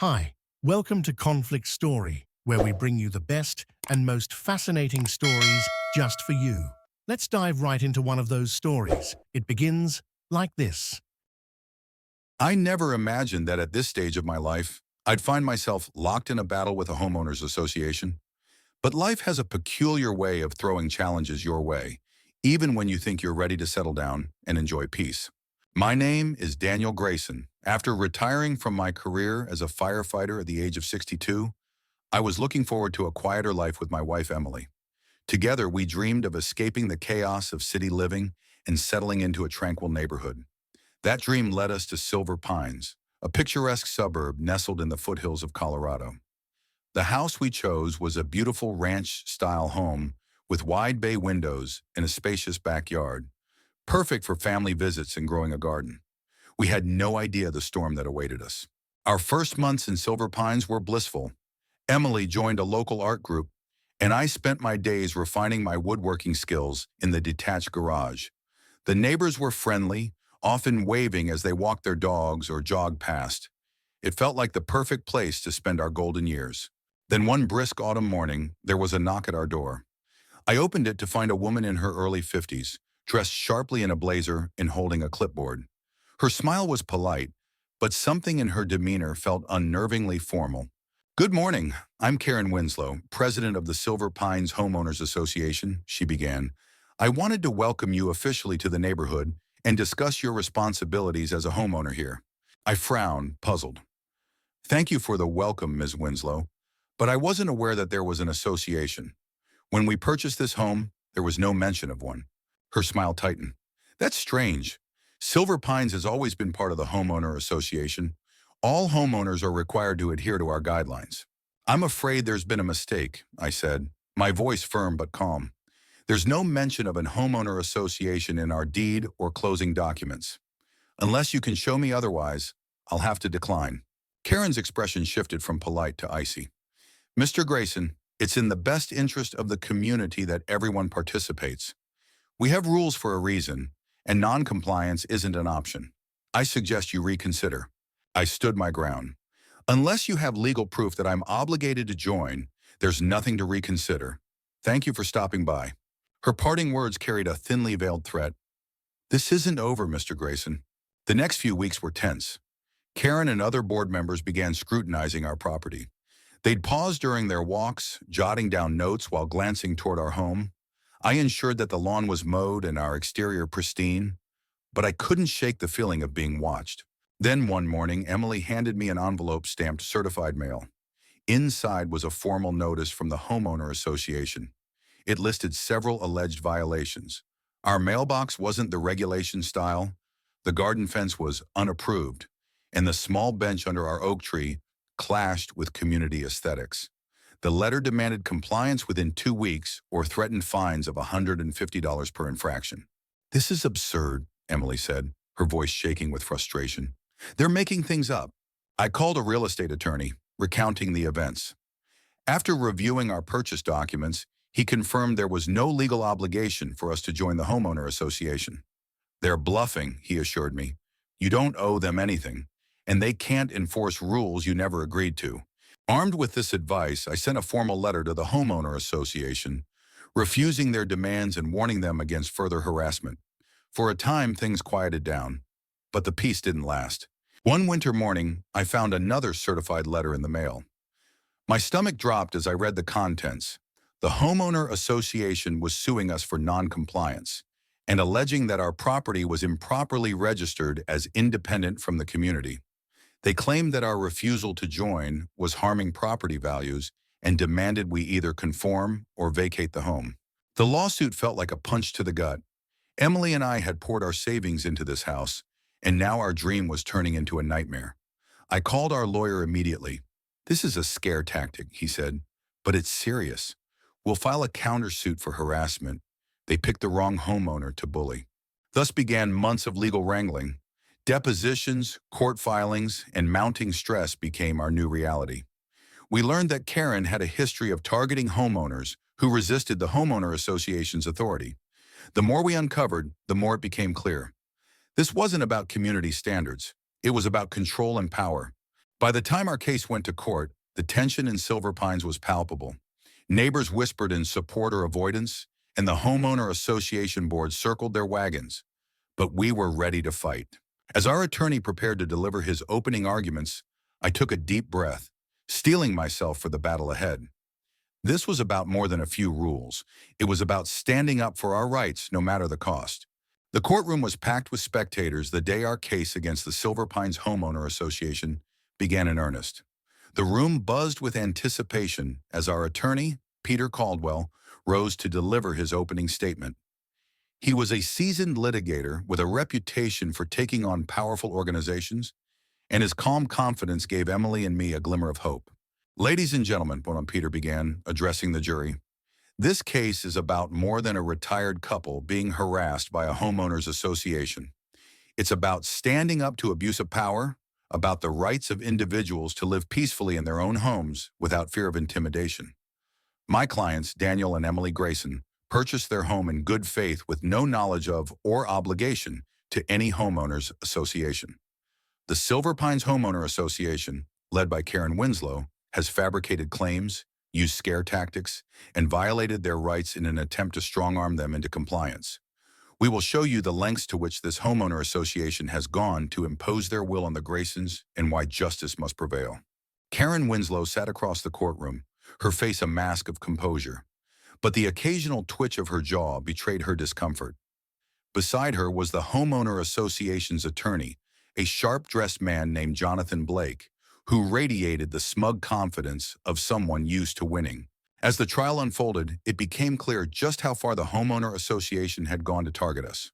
Hi, welcome to Conflict Story, where we bring you the best and most fascinating stories just for you. Let's dive right into one of those stories. It begins like this. I never imagined that at this stage of my life, I'd find myself locked in a battle with a homeowners association. But life has a peculiar way of throwing challenges your way, even when you think you're ready to settle down and enjoy peace. My name is Daniel Grayson. After retiring from my career as a firefighter at the age of 62, I was looking forward to a quieter life with my wife, Emily. Together, we dreamed of escaping the chaos of city living and settling into a tranquil neighborhood. That dream led us to Silver Pines, a picturesque suburb nestled in the foothills of Colorado. The house we chose was a beautiful ranch-style home with wide bay windows and a spacious backyard, perfect for family visits and growing a garden. We had no idea the storm that awaited us. Our first months in Silver Pines were blissful. Emily joined a local art group, and I spent my days refining my woodworking skills in the detached garage. The neighbors were friendly, often waving as they walked their dogs or jogged past. It felt like the perfect place to spend our golden years. Then one brisk autumn morning, there was a knock at our door. I opened it to find a woman in her early 50s, dressed sharply in a blazer and holding a clipboard. Her smile was polite, but something in her demeanor felt unnervingly formal. "Good morning. I'm Karen Winslow, president of the Silver Pines Homeowners Association," she began. "I wanted to welcome you officially to the neighborhood and discuss your responsibilities as a homeowner here." I frowned, puzzled. "Thank you for the welcome, Ms. Winslow, but I wasn't aware that there was an association. When we purchased this home, there was no mention of one." Her smile tightened. "That's strange. Silver Pines has always been part of the homeowner association. All homeowners are required to adhere to our guidelines." "I'm afraid there's been a mistake," I said, my voice firm but calm. "There's no mention of a homeowner association in our deed or closing documents. Unless you can show me otherwise, I'll have to decline." Karen's expression shifted from polite to icy. "Mr. Grayson, it's in the best interest of the community that everyone participates. We have rules for a reason, and non-compliance isn't an option. I suggest you reconsider." I stood my ground. "Unless you have legal proof that I'm obligated to join, there's nothing to reconsider. Thank you for stopping by." Her parting words carried a thinly veiled threat. "This isn't over, Mr. Grayson." The next few weeks were tense. Karen and other board members began scrutinizing our property. They'd pause during their walks, jotting down notes while glancing toward our home. I ensured that the lawn was mowed and our exterior pristine, but I couldn't shake the feeling of being watched. Then one morning, Emily handed me an envelope stamped certified mail. Inside was a formal notice from the homeowner association. It listed several alleged violations. Our mailbox wasn't the regulation style, the garden fence was unapproved, and the small bench under our oak tree clashed with community aesthetics. The letter demanded compliance within 2 weeks or threatened fines of $150 per infraction. "This is absurd," Emily said, her voice shaking with frustration. "They're making things up." I called a real estate attorney, recounting the events. After reviewing our purchase documents, he confirmed there was no legal obligation for us to join the homeowner association. "They're bluffing," he assured me. "You don't owe them anything, and they can't enforce rules you never agreed to." Armed with this advice, I sent a formal letter to the homeowner association, refusing their demands and warning them against further harassment. For a time, things quieted down, but the peace didn't last. One winter morning, I found another certified letter in the mail. My stomach dropped as I read the contents. The homeowner association was suing us for non-compliance and alleging that our property was improperly registered as independent from the community. They claimed that our refusal to join was harming property values and demanded we either conform or vacate the home. The lawsuit felt like a punch to the gut. Emily and I had poured our savings into this house, and now our dream was turning into a nightmare. I called our lawyer immediately. "This is a scare tactic," he said, "but it's serious. We'll file a countersuit for harassment. They picked the wrong homeowner to bully." Thus began months of legal wrangling. Depositions, court filings, and mounting stress became our new reality. We learned that Karen had a history of targeting homeowners who resisted the homeowner association's authority. The more we uncovered, the more it became clear. This wasn't about community standards. It was about control and power. By the time our case went to court, the tension in Silver Pines was palpable. Neighbors whispered in support or avoidance, and the homeowner association board circled their wagons. But we were ready to fight. As our attorney prepared to deliver his opening arguments, I took a deep breath, steeling myself for the battle ahead. This was about more than a few rules. It was about standing up for our rights, no matter the cost. The courtroom was packed with spectators the day our case against the Silver Pines Homeowner Association began in earnest. The room buzzed with anticipation as our attorney, Peter Caldwell, rose to deliver his opening statement. He was a seasoned litigator with a reputation for taking on powerful organizations, and his calm confidence gave Emily and me a glimmer of hope. Ladies and gentlemen, Peter began, addressing the jury, this case is about more than a retired couple being harassed by a homeowners association. It's about standing up to abuse of power, about the rights of individuals to live peacefully in their own homes without fear of intimidation. My clients, Daniel and Emily Grayson, purchased their home in good faith with no knowledge of or obligation to any homeowners association. The Silver Pines Homeowner Association, led by Karen Winslow, has fabricated claims, used scare tactics, and violated their rights in an attempt to strong-arm them into compliance. We will show you the lengths to which this homeowner association has gone to impose their will on the Graysons and why justice must prevail. Karen Winslow sat across the courtroom, her face a mask of composure, but the occasional twitch of her jaw betrayed her discomfort. Beside her was the homeowner association's attorney, a sharp-dressed man named Jonathan Blake, who radiated the smug confidence of someone used to winning. As the trial unfolded, it became clear just how far the homeowner association had gone to target us.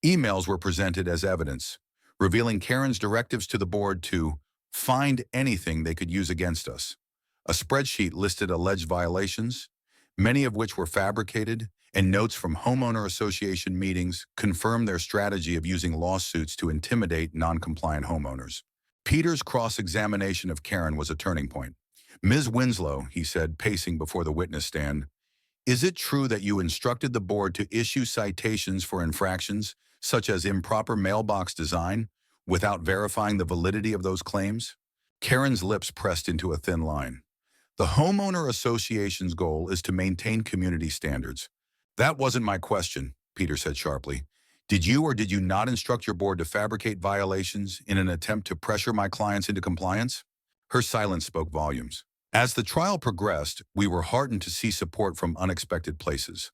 Emails were presented as evidence, revealing Karen's directives to the board to find anything they could use against us. A spreadsheet listed alleged violations, many of which were fabricated, and notes from homeowner association meetings confirmed their strategy of using lawsuits to intimidate non-compliant homeowners. Peter's cross-examination of Karen was a turning point. Ms. Winslow, he said, pacing before the witness stand, is it true that you instructed the board to issue citations for infractions, such as improper mailbox design, without verifying the validity of those claims? Karen's lips pressed into a thin line. The homeowner association's goal is to maintain community standards. That wasn't my question, Peter said sharply. Did you or did you not instruct your board to fabricate violations in an attempt to pressure my clients into compliance? Her silence spoke volumes. As the trial progressed, we were heartened to see support from unexpected places.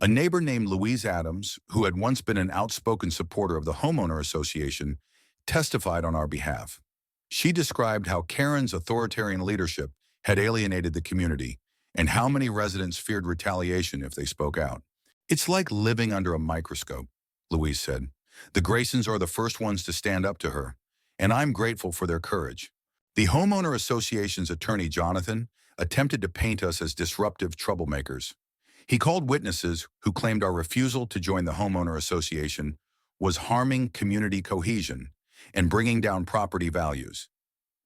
A neighbor named Louise Adams, who had once been an outspoken supporter of the homeowner association, testified on our behalf. She described how Karen's authoritarian leadership had alienated the community and how many residents feared retaliation if they spoke out. It's like living under a microscope, Louise said. The Graysons are the first ones to stand up to her, and I'm grateful for their courage. The homeowner association's attorney, Jonathan, attempted to paint us as disruptive troublemakers. He called witnesses who claimed our refusal to join the homeowner association was harming community cohesion and bringing down property values.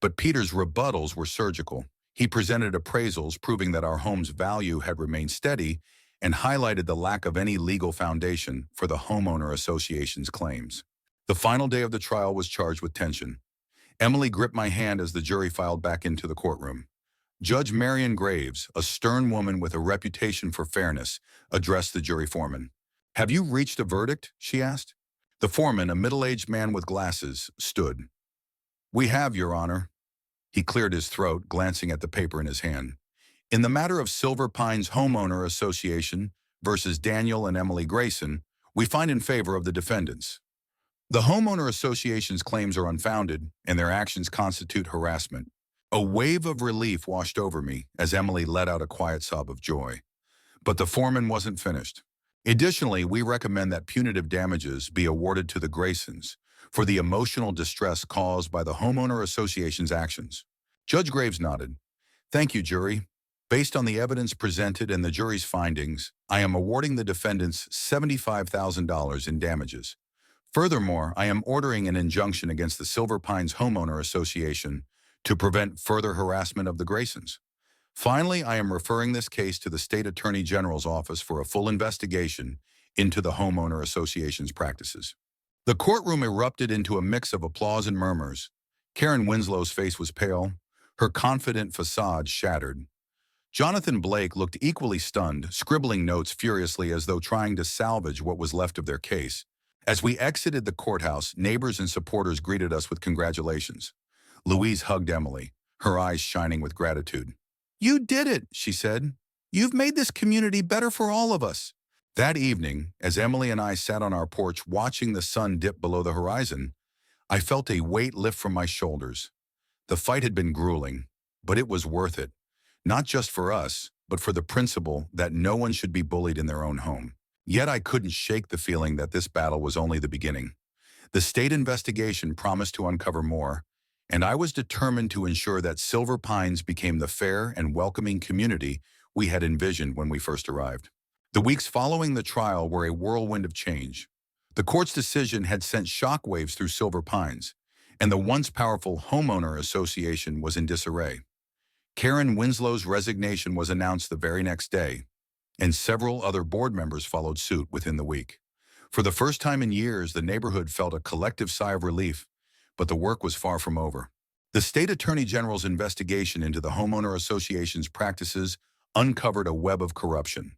But Peter's rebuttals were surgical. He presented appraisals proving that our home's value had remained steady and highlighted the lack of any legal foundation for the homeowner association's claims. The final day of the trial was charged with tension. Emily gripped my hand as the jury filed back into the courtroom. Judge Marion Graves, a stern woman with a reputation for fairness, addressed the jury foreman. "Have you reached a verdict?" she asked. The foreman, a middle-aged man with glasses, stood. "We have, Your Honor." He cleared his throat, glancing at the paper in his hand. In the matter of Silver Pines Homeowner Association versus Daniel and Emily Grayson, we find in favor of the defendants. The homeowner association's claims are unfounded, and their actions constitute harassment. A wave of relief washed over me as Emily let out a quiet sob of joy. But the foreman wasn't finished. Additionally, we recommend that punitive damages be awarded to the Graysons for the emotional distress caused by the homeowner association's actions. Judge Graves nodded. "Thank you, jury. Based on the evidence presented and the jury's findings, I am awarding the defendants $75,000 in damages. Furthermore, I am ordering an injunction against the Silver Pines Homeowner Association to prevent further harassment of the Graysons. Finally, I am referring this case to the State Attorney General's office for a full investigation into the homeowner association's practices." The courtroom erupted into a mix of applause and murmurs. Karen Winslow's face was pale, her confident facade shattered. Jonathan Blake looked equally stunned, scribbling notes furiously as though trying to salvage what was left of their case. As we exited the courthouse, neighbors and supporters greeted us with congratulations. Louise hugged Emily, her eyes shining with gratitude. "You did it," she said. "You've made this community better for all of us." That evening, as Emily and I sat on our porch watching the sun dip below the horizon, I felt a weight lift from my shoulders. The fight had been grueling, but it was worth it. Not just for us, but for the principle that no one should be bullied in their own home. Yet I couldn't shake the feeling that this battle was only the beginning. The state investigation promised to uncover more, and I was determined to ensure that Silver Pines became the fair and welcoming community we had envisioned when we first arrived. The weeks following the trial were a whirlwind of change. The court's decision had sent shockwaves through Silver Pines, and the once powerful homeowner association was in disarray. Karen Winslow's resignation was announced the very next day, and several other board members followed suit within the week. For the first time in years, the neighborhood felt a collective sigh of relief, but the work was far from over. The state attorney general's investigation into the homeowner association's practices uncovered a web of corruption.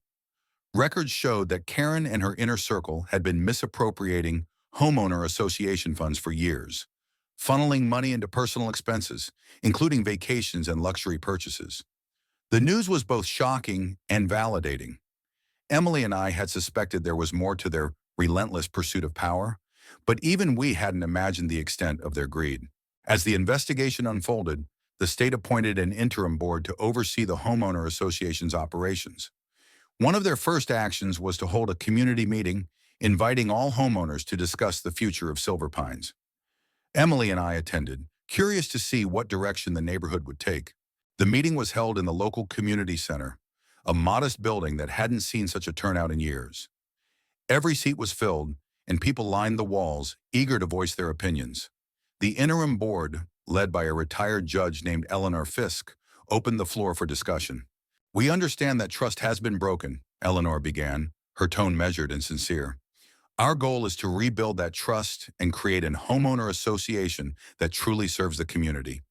Records showed that Karen and her inner circle had been misappropriating homeowner association funds for years, funneling money into personal expenses, including vacations and luxury purchases. The news was both shocking and validating. Emily and I had suspected there was more to their relentless pursuit of power, but even we hadn't imagined the extent of their greed. As the investigation unfolded, the state appointed an interim board to oversee the homeowner association's operations. One of their first actions was to hold a community meeting, inviting all homeowners to discuss the future of Silver Pines. Emily and I attended, curious to see what direction the neighborhood would take. The meeting was held in the local community center, a modest building that hadn't seen such a turnout in years. Every seat was filled, and people lined the walls, eager to voice their opinions. The interim board, led by a retired judge named Eleanor Fisk, opened the floor for discussion. "We understand that trust has been broken," Eleanor began, her tone measured and sincere. "Our goal is to rebuild that trust and create an homeowner association that truly serves the community.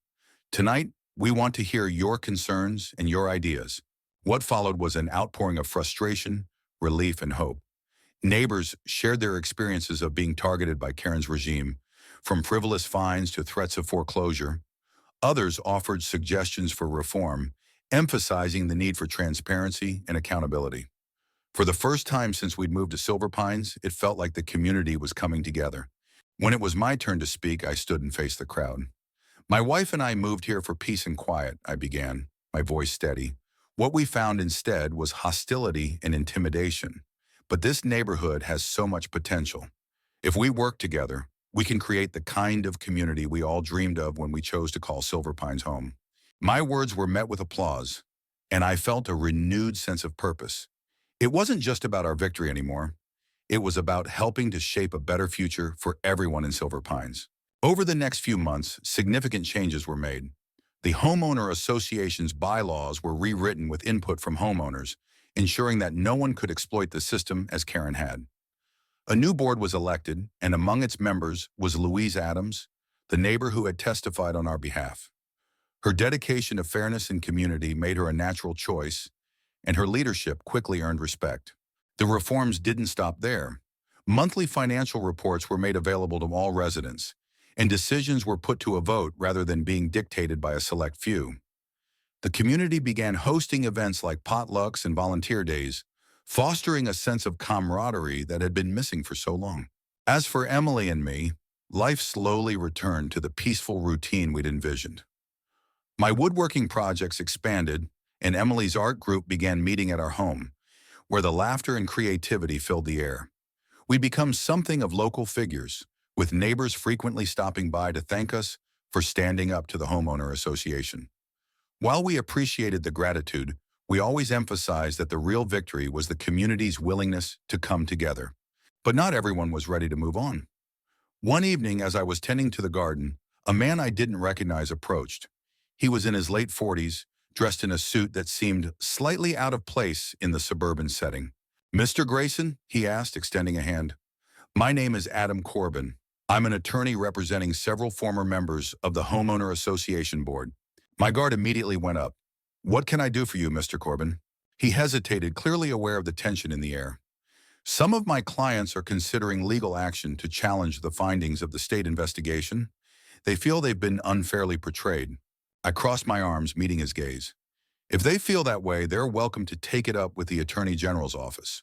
Tonight, we want to hear your concerns and your ideas." What followed was an outpouring of frustration, relief, and hope. Neighbors shared their experiences of being targeted by Karen's regime, from frivolous fines to threats of foreclosure. Others offered suggestions for reform, emphasizing the need for transparency and accountability. For the first time since we'd moved to Silver Pines, it felt like the community was coming together. When it was my turn to speak, I stood and faced the crowd. "My wife and I moved here for peace and quiet," I began, my voice steady. "What we found instead was hostility and intimidation. But this neighborhood has so much potential. If we work together, we can create the kind of community we all dreamed of when we chose to call Silver Pines home." My words were met with applause, and I felt a renewed sense of purpose. It wasn't just about our victory anymore. It was about helping to shape a better future for everyone in Silver Pines. Over the next few months, significant changes were made. The homeowner association's bylaws were rewritten with input from homeowners, ensuring that no one could exploit the system as Karen had. A new board was elected, and among its members was Louise Adams, the neighbor who had testified on our behalf. Her dedication to fairness and community made her a natural choice, and her leadership quickly earned respect. The reforms didn't stop there. Monthly financial reports were made available to all residents, and decisions were put to a vote rather than being dictated by a select few. The community began hosting events like potlucks and volunteer days, fostering a sense of camaraderie that had been missing for so long. As for Emily and me, life slowly returned to the peaceful routine we'd envisioned. My woodworking projects expanded, and Emily's art group began meeting at our home, where the laughter and creativity filled the air. We'd become something of local figures, with neighbors frequently stopping by to thank us for standing up to the homeowner association. While we appreciated the gratitude, we always emphasized that the real victory was the community's willingness to come together. But not everyone was ready to move on. One evening, as I was tending to the garden, a man I didn't recognize approached. He was in his late 40s, dressed in a suit that seemed slightly out of place in the suburban setting. "Mr. Grayson?" he asked, extending a hand. "My name is Adam Corbin. I'm an attorney representing several former members of the Homeowner Association Board. My guard immediately went up. What can I do for you, Mr. Corbin? He hesitated, clearly aware of the tension in the air. Some of my clients are considering legal action to challenge the findings of the state investigation. They feel they've been unfairly portrayed. I crossed my arms, meeting his gaze. If they feel that way, they're welcome to take it up with the Attorney General's office.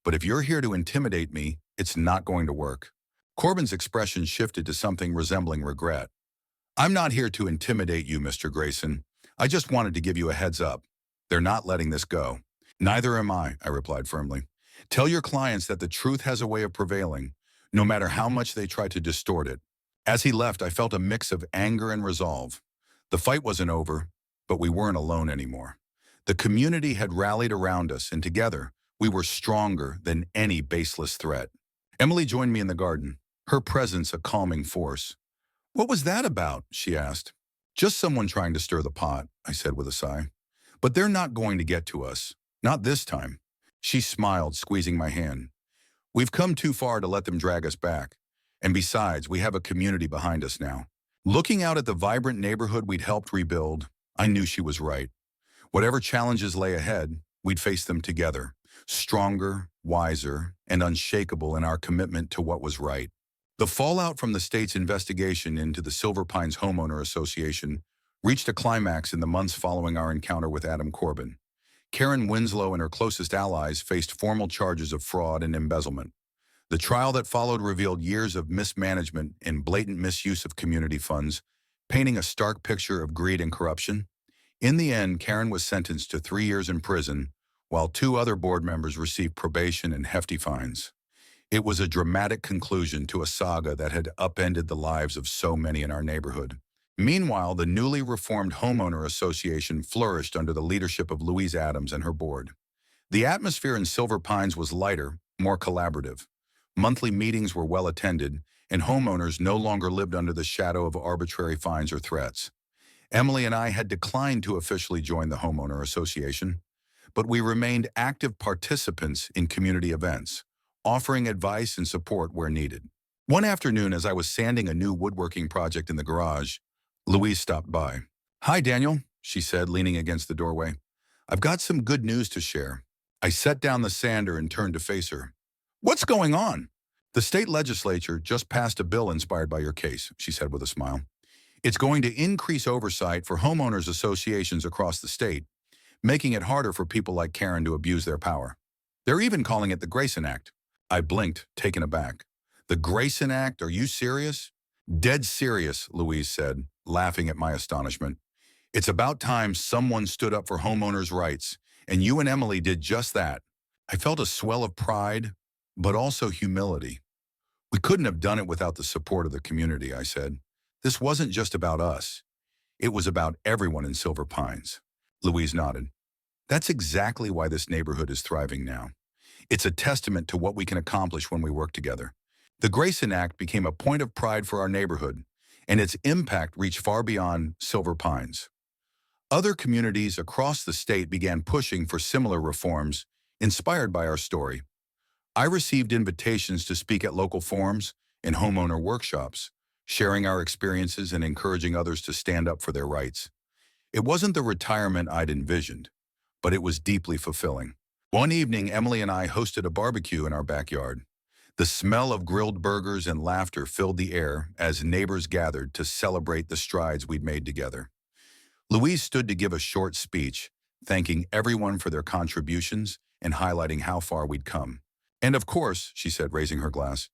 But if you're here to intimidate me, it's not going to work. Corbin's expression shifted to something resembling regret. I'm not here to intimidate you, Mr. Grayson. I just wanted to give you a heads up. They're not letting this go. Neither am I replied firmly. Tell your clients that the truth has a way of prevailing, no matter how much they try to distort it. As he left, I felt a mix of anger and resolve. The fight wasn't over, but we weren't alone anymore. The community had rallied around us, and together, we were stronger than any baseless threat. Emily joined me in the garden, her presence a calming force. What was that about? She asked. Just someone trying to stir the pot, I said with a sigh. But they're not going to get to us. Not this time. She smiled, squeezing my hand. We've come too far to let them drag us back. And besides, we have a community behind us now. Looking out at the vibrant neighborhood we'd helped rebuild, I knew she was right. Whatever challenges lay ahead, we'd face them together, stronger, wiser, and unshakable in our commitment to what was right. The fallout from the state's investigation into the Silver Pines Homeowner Association reached a climax in the months following our encounter with Adam Corbin. Karen Winslow and her closest allies faced formal charges of fraud and embezzlement. The trial that followed revealed years of mismanagement and blatant misuse of community funds, painting a stark picture of greed and corruption. In the end, Karen was sentenced to 3 years in prison, while 2 other board members received probation and hefty fines. It was a dramatic conclusion to a saga that had upended the lives of so many in our neighborhood. Meanwhile, the newly reformed Homeowner Association flourished under the leadership of Louise Adams and her board. The atmosphere in Silver Pines was lighter, more collaborative. Monthly meetings were well attended, and homeowners no longer lived under the shadow of arbitrary fines or threats. Emily and I had declined to officially join the Homeowner Association, but we remained active participants in community events, offering advice and support where needed. One afternoon, as I was sanding a new woodworking project in the garage, Louise stopped by. Hi, Daniel, she said, leaning against the doorway. I've got some good news to share. I set down the sander and turned to face her. What's going on? The state legislature just passed a bill inspired by your case, she said with a smile. It's going to increase oversight for homeowners associations across the state, making it harder for people like Karen to abuse their power. They're even calling it the Grayson Act. I blinked, taken aback. The Grayson Act? Are you serious? Dead serious, Louise said, laughing at my astonishment. It's about time someone stood up for homeowners' rights, and you and Emily did just that. I felt a swell of pride, but also humility. We couldn't have done it without the support of the community, I said. This wasn't just about us. It was about everyone in Silver Pines. Louise nodded. That's exactly why this neighborhood is thriving now. It's a testament to what we can accomplish when we work together. The Grayson Act became a point of pride for our neighborhood, and its impact reached far beyond Silver Pines. Other communities across the state began pushing for similar reforms, inspired by our story. I received invitations to speak at local forums and homeowner workshops, sharing our experiences and encouraging others to stand up for their rights. It wasn't the retirement I'd envisioned, but it was deeply fulfilling. One evening, Emily and I hosted a barbecue in our backyard. The smell of grilled burgers and laughter filled the air as neighbors gathered to celebrate the strides we'd made together. Louise stood to give a short speech, thanking everyone for their contributions and highlighting how far we'd come. And of course, she said, raising her glass,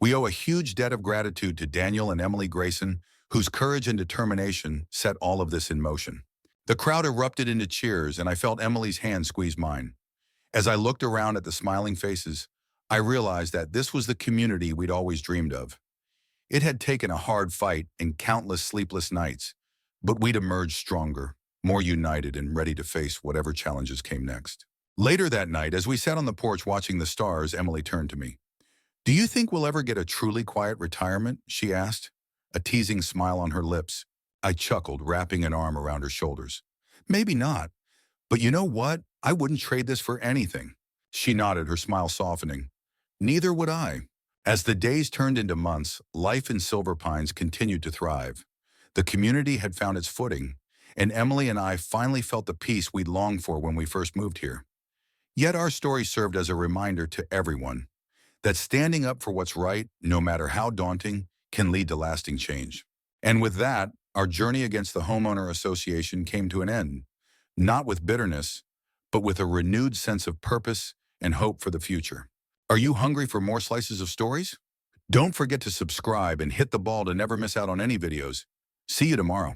we owe a huge debt of gratitude to Daniel and Emily Grayson, whose courage and determination set all of this in motion. The crowd erupted into cheers, and I felt Emily's hand squeeze mine. As I looked around at the smiling faces, I realized that this was the community we'd always dreamed of. It had taken a hard fight and countless sleepless nights, but we'd emerged stronger, more united and ready to face whatever challenges came next. Later that night, as we sat on the porch watching the stars, Emily turned to me. Do you think we'll ever get a truly quiet retirement? She asked, a teasing smile on her lips. I chuckled, wrapping an arm around her shoulders. Maybe not, but you know what? I wouldn't trade this for anything. She nodded, her smile softening. Neither would I. As the days turned into months, life in Silver Pines continued to thrive. The community had found its footing, and Emily and I finally felt the peace we'd longed for when we first moved here. Yet our story served as a reminder to everyone that standing up for what's right, no matter how daunting, can lead to lasting change. And with that, our journey against the Homeowner Association came to an end, not with bitterness, but with a renewed sense of purpose and hope for the future. Are you hungry for more slices of stories? Don't forget to subscribe and hit the bell to never miss out on any videos. See you tomorrow.